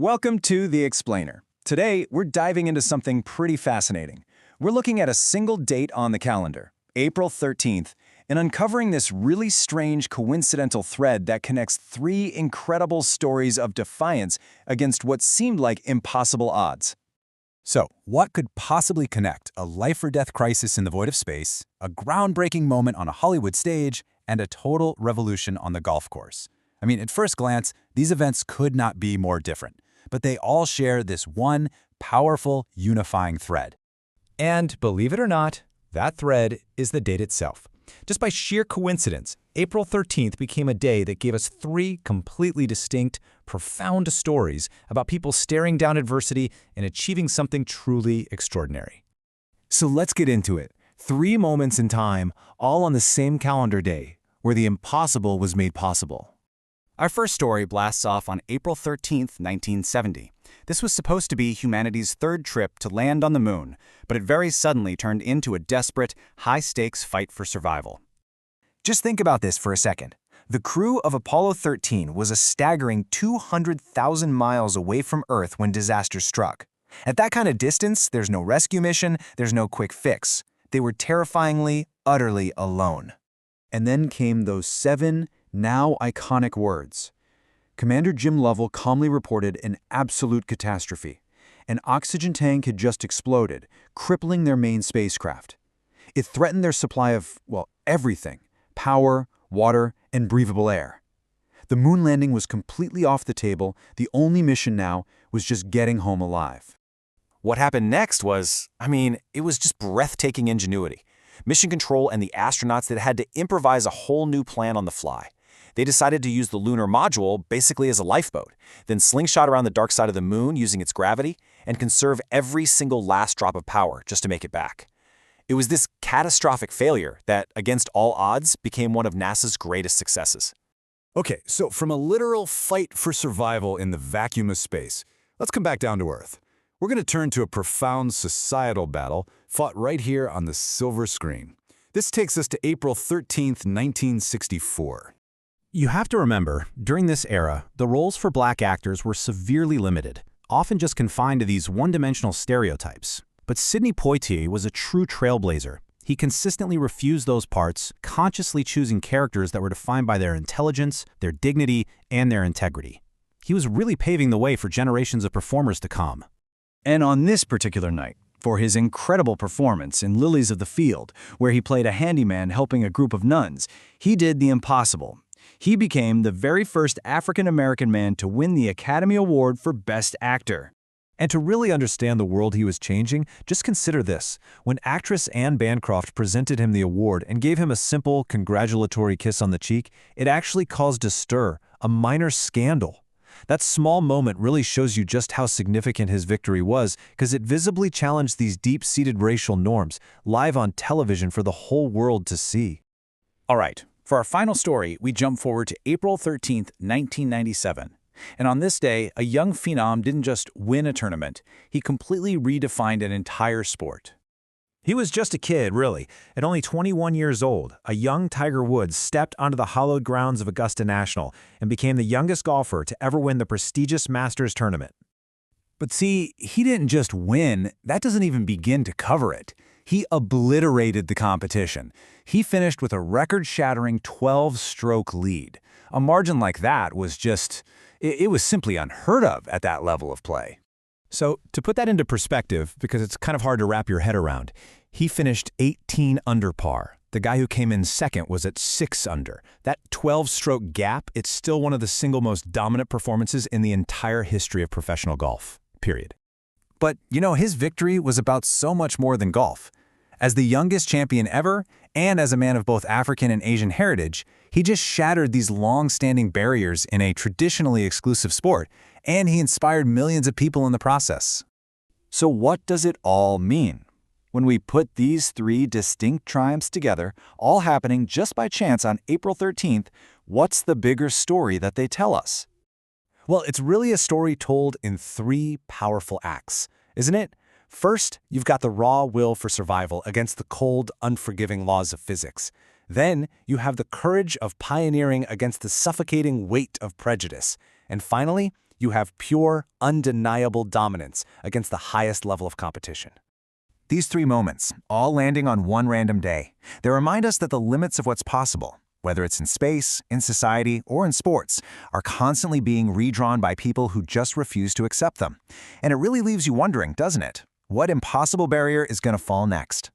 Welcome to The Explainer. Today, we're diving into something pretty fascinating. We're looking at a single date on the calendar, April 13th, and uncovering this really strange coincidental thread that connects three incredible stories of defiance against what seemed like impossible odds. So, what could possibly connect a life-or-death crisis in the void of space, a groundbreaking moment on a Hollywood stage, and a total revolution on the golf course? I mean, at first glance, these events could not be more different, but they all share this one powerful, unifying thread. And believe it or not, that thread is the date itself. Just by sheer coincidence, April 13th became a day that gave us three completely distinct, profound stories about people staring down adversity and achieving something truly extraordinary. So let's get into it. Three moments in time, all on the same calendar day, where the impossible was made possible. Our first story blasts off on April 13th, 1970. This was supposed to be humanity's third trip to land on the moon, but it very suddenly turned into a desperate, high-stakes fight for survival. Just think about this for a second. The crew of Apollo 13 was a staggering 200,000 miles away from Earth when disaster struck. At that kind of distance, there's no rescue mission, there's no quick fix. They were terrifyingly, utterly alone. And then came those seven now iconic words. Commander Jim Lovell calmly reported an absolute catastrophe. An oxygen tank had just exploded, crippling their main spacecraft. It threatened their supply of, well, everything: power, water, and breathable air. The moon landing was completely off the table. The only mission now was just getting home alive. What happened next was, it was just breathtaking ingenuity. Mission Control and the astronauts that had to improvise a whole new plan on the fly. They decided to use the lunar module basically as a lifeboat, then slingshot around the dark side of the moon using its gravity, and conserve every single last drop of power just to make it back. It was this catastrophic failure that, against all odds, became one of NASA's greatest successes. Okay, so from a literal fight for survival in the vacuum of space, let's come back down to Earth. We're going to turn to a profound societal battle fought right here on the silver screen. This takes us to April 13th, 1964. You have to remember, during this era, the roles for black actors were severely limited, often just confined to these one-dimensional stereotypes. But Sidney Poitier was a true trailblazer. He consistently refused those parts, consciously choosing characters that were defined by their intelligence, their dignity, and their integrity. He was really paving the way for generations of performers to come. And on this particular night, for his incredible performance in Lilies of the Field, where he played a handyman helping a group of nuns, he did the impossible. He became the very first African-American man to win the Academy Award for Best Actor. And to really understand the world he was changing, just consider this. When actress Anne Bancroft presented him the award and gave him a simple, congratulatory kiss on the cheek, it actually caused a stir, a minor scandal. That small moment really shows you just how significant his victory was, because it visibly challenged these deep-seated racial norms, live on television for the whole world to see. All right, for our final story, we jump forward to April 13th, 1997. And on this day, a young phenom didn't just win a tournament, he completely redefined an entire sport. He was just a kid, really. At only 21 years old, a young Tiger Woods stepped onto the hallowed grounds of Augusta National and became the youngest golfer to ever win the prestigious Masters tournament. But see, he didn't just win, that doesn't even begin to cover it. He obliterated the competition. He finished with a record-shattering 12-stroke lead. A margin like that was just, it was simply unheard of at that level of play. So, to put that into perspective, because it's kind of hard to wrap your head around, he finished 18 under par. The guy who came in second was at 6 under. That 12-stroke gap, it's still one of the single most dominant performances in the entire history of professional golf, period. But, his victory was about so much more than golf. As the youngest champion ever, and as a man of both African and Asian heritage, he just shattered these long-standing barriers in a traditionally exclusive sport, and he inspired millions of people in the process. So what does it all mean? When we put these three distinct triumphs together, all happening just by chance on April 13th, what's the bigger story that they tell us? Well, it's really a story told in three powerful acts, isn't it? First, you've got the raw will for survival against the cold, unforgiving laws of physics. Then, you have the courage of pioneering against the suffocating weight of prejudice. And finally, You have pure, undeniable dominance against the highest level of competition. These 3 moments, all landing on one random day, they remind us that the limits of what's possible, whether it's in space, in society, or in sports, are constantly being redrawn by people who just refuse to accept them. And it really leaves you wondering, doesn't it? What impossible barrier is going to fall next?